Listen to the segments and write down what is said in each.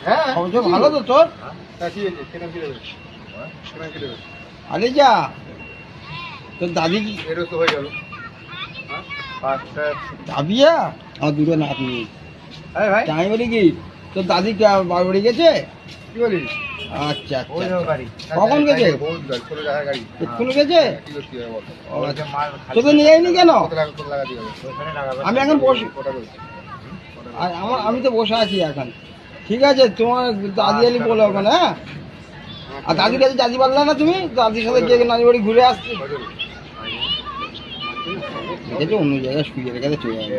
হ্যাঁ সবচেয়ে ভালো তো তোর। আরে যা তোর দাদি কি হয়ে গেল দাবিয়া আমার দুটো নাতনি। আরে ভাই আমি বলি কি তোর দাদি বাড়ি গেছে? কি বলিস? আচ্ছা আচ্ছা কখন গেছে? এক্ষুনি গেছে? ও আচ্ছা। তোকে নিয়ে আইনি কেন? আমি এখন বসে আমি তো বসে আছি এখন। ঠিক আছে তোমার দাদি আলি বলো ওখানে। হ্যাঁ আর দাদির কাছে দাদি বললে না তুমি দাদির সাথে গিয়ে নানি বাড়ি ঘুরে আসছি। দেখেছো অন্য জায়গায় শুয়ে রেখে চলে যাবে।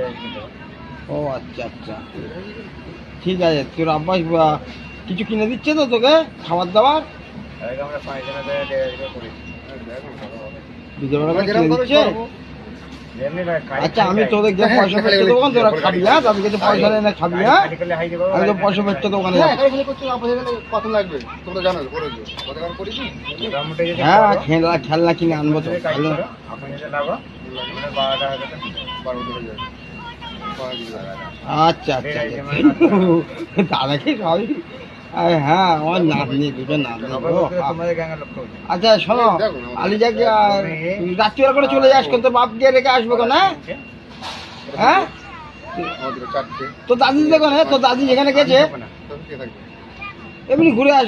ও আচ্ছা আচ্ছা ঠিক আছে। তোর আব্বাস কিছু কিনে দিচ্ছে তো তোকে খাবার দাবার? দুপুরবেলা করে কিনে দিচ্ছে? আচ্ছা আমি তোদের গিয়ে পয়সা পেতে দেবো তোরা খাবি। হ্যাঁ তাদের কাছে পয়সা নেই না খাবি। হ্যাঁ আমি তো পয়সা পেতে দোকানে কত লাগবে তোমরা জানো? হ্যাঁ খেলনা কিনে আনবো তো। আচ্ছা আচ্ছা দাদাকে সবই। হ্যাঁ আমার নাতনি দুটো নাতনি। আচ্ছা শোনো আলিজাকে রাত্রিবেলা করে চলে যাস কিন্তু বাপকে রেখে আসবো কেন? হ্যাঁ তোর দাদি দেখো না তোর দাদি যেখানে গেছে এমনি ঘুরে আসবে।